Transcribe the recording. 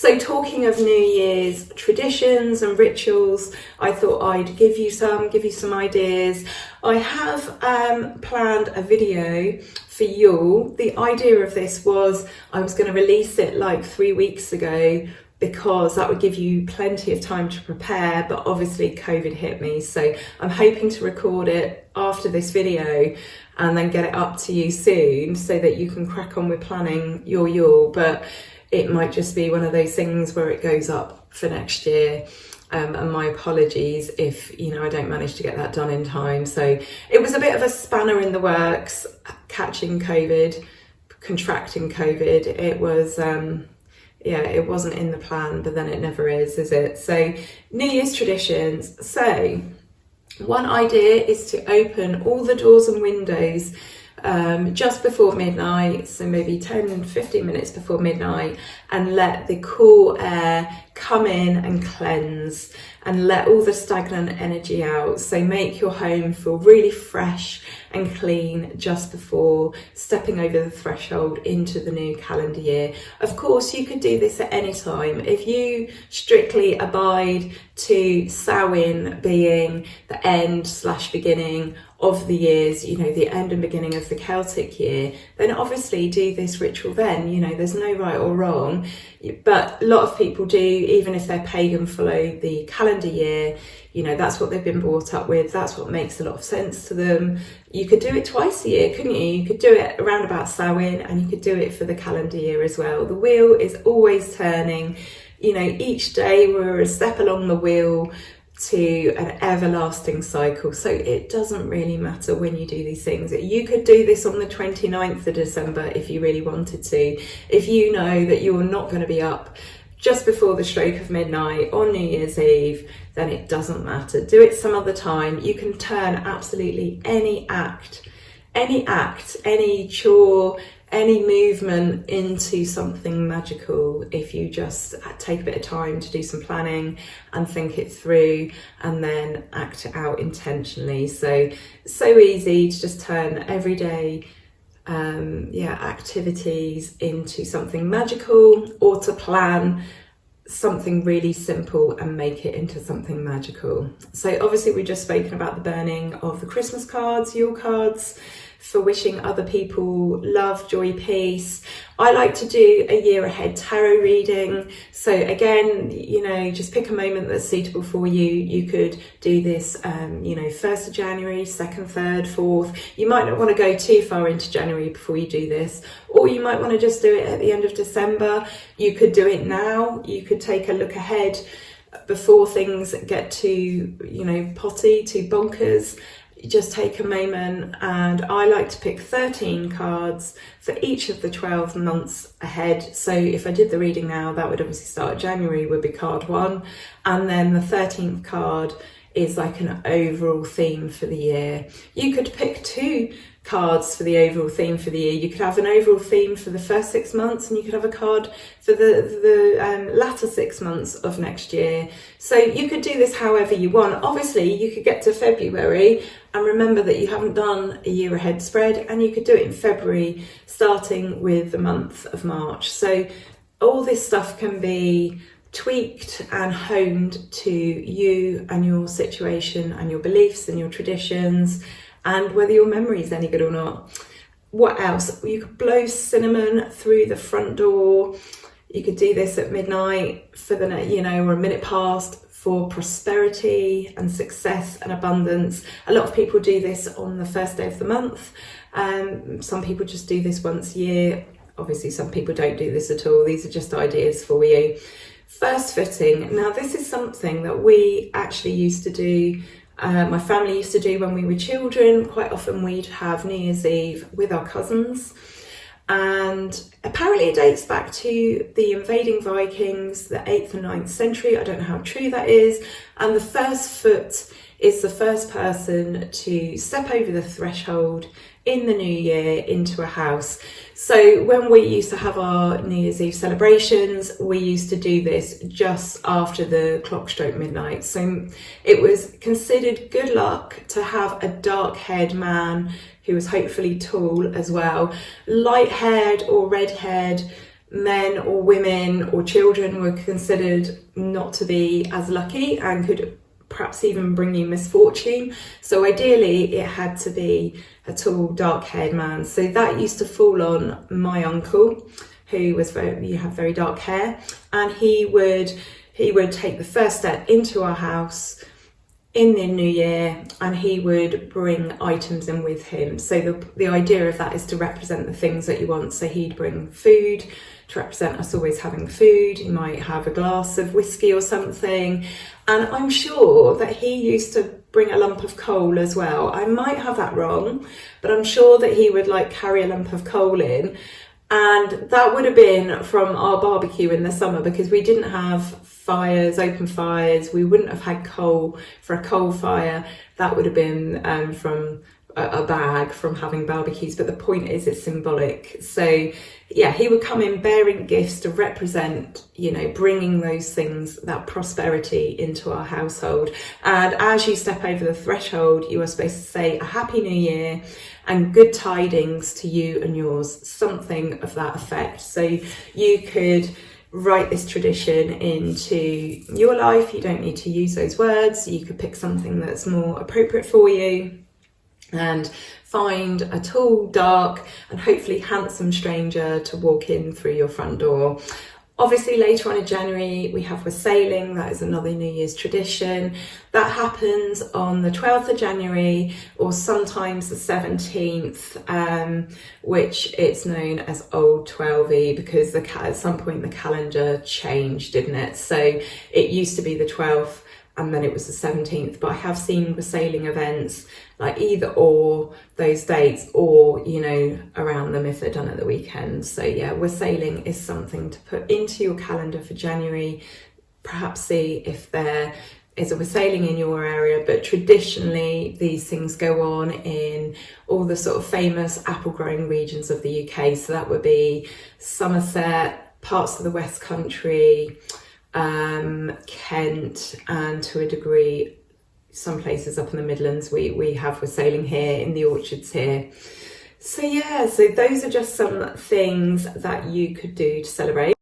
So talking of New Year's traditions and rituals, I thought I'd give you some ideas. I have planned a video for you. The idea of this was I was going to release it like 3 weeks ago because that would give you plenty of time to prepare, but obviously COVID hit me. So I'm hoping to record it after this video and then get it up to you soon so that you can crack on with planning your Yule. But it might just be one of those things where it goes up for next year. And my apologies if, I don't manage to get that done in time. So it was a bit of a spanner in the works, contracting COVID. It was, it wasn't in the plan, but then it never is it? So New Year's traditions. So one idea is to open all the doors and windows just before midnight, so maybe 10 and 15 minutes before midnight, and let the cool air come in and cleanse and let all the stagnant energy out. So make your home feel really fresh and clean just before stepping over the threshold into the new calendar year. Of course, you could do this at any time. If you strictly abide to Samhain being the end/beginning of the years, the end and beginning of the Celtic year, then obviously do this ritual then. There's no right or wrong, but a lot of people do, even if they're pagan, follow the calendar year. That's what they've been brought up with. That's what makes a lot of sense to them. You could do it twice a year, couldn't you? You could do it around about Samhain and you could do it for the calendar year as well. The wheel is always turning. Each day we're a step along the wheel to an everlasting cycle. So it doesn't really matter when you do these things. You could do this on the 29th of December if you really wanted to. If you know that you're not going to be up just before the stroke of midnight on New Year's Eve, then it doesn't matter. Do it some other time. You can turn absolutely any act, any chore, any movement into something magical if you just take a bit of time to do some planning and think it through and then act it out intentionally. So easy to just turn everyday activities into something magical, or to plan something really simple and make it into something magical. So obviously we've just spoken about the burning of the Christmas cards, Yule cards, for wishing other people love, joy, peace. I like to do a year ahead tarot reading. So again, just pick a moment that's suitable for you. You could do this, 1st of January, 2nd, 3rd, 4th. You might not want to go too far into January before you do this, or you might want to just do it at the end of December. You could do it now. You could take a look ahead before things get too, potty, too bonkers. Just take a moment, and I like to pick 13 cards for each of the 12 months ahead. So if I did the reading now, that would obviously start January, would be card 1, and then the 13th card is like an overall theme for the year. You could pick 2 cards for the overall theme for the year. You could have an overall theme for the first 6 months, and you could have a card for the latter 6 months of next year. So you could do this however you want. Obviously, you could get to February and remember that you haven't done a year ahead spread, and you could do it in February, starting with the month of March. So all this stuff can be tweaked and honed to you and your situation and your beliefs and your traditions, and whether your memory is any good or not. What else? You could blow cinnamon through the front door. You could do this at midnight for the, or a minute past, for prosperity and success and abundance. A lot of people do this on the first day of the month. Some people just do this once a year. Obviously, some people don't do this at all. These are just ideas for you. First fitting. Now, this is something that we actually used to do. My family used to do when we were children. Quite often we'd have New Year's Eve with our cousins, and apparently it dates back to the invading Vikings, the 8th and 9th century. I don't know how true that is. And the first foot is the first person to step over the threshold in the new year into a house. So when we used to have our New Year's Eve celebrations, we used to do this just after the clock struck midnight. So it was considered good luck to have a dark-haired man who was hopefully tall as well, light-haired or red-haired men or women or children were considered not to be as lucky and could perhaps even bring you misfortune. So ideally it had to be a tall, dark-haired man. So that used to fall on my uncle, who was very dark hair, and he would take the first step into our house in the new year, and he would bring items in with him. So the idea of that is to represent the things that you want. So he'd bring food to represent us always having food. He might have a glass of whiskey or something, and I'm sure that he used to bring a lump of coal as well. I might have that wrong, but I'm sure that he would like carry a lump of coal in, and that would have been from our barbecue in the summer, because we didn't have open fires. We wouldn't have had coal for a coal fire. That would have been from a bag from having barbecues. But the point is, it's symbolic. So yeah, he would come in bearing gifts to represent, bringing those things, that prosperity into our household. And as you step over the threshold, you are supposed to say a happy new year and good tidings to you and yours, something of that effect. So you could write this tradition into your life. You don't need to use those words. You could pick something that's more appropriate for you and find a tall, dark, and hopefully handsome stranger to walk in through your front door. Obviously, later on in January, we have wassailing. That is another New Year's tradition. That happens on the 12th of January or sometimes the 17th, which it's known as Old 12e, because at some point the calendar changed, didn't it? So it used to be the 12th and then it was the 17th, but I have seen wassailing events like either or those dates, or around them if they're done at the weekend. So yeah, wassailing is something to put into your calendar for January. Perhaps see if there is a wassailing in your area, but traditionally these things go on in all the sort of famous apple growing regions of the UK. So that would be Somerset, parts of the West Country, Kent, and to a degree some places up in the Midlands. We have wassailing here in the orchards here. So yeah, so those are just some things that you could do to celebrate.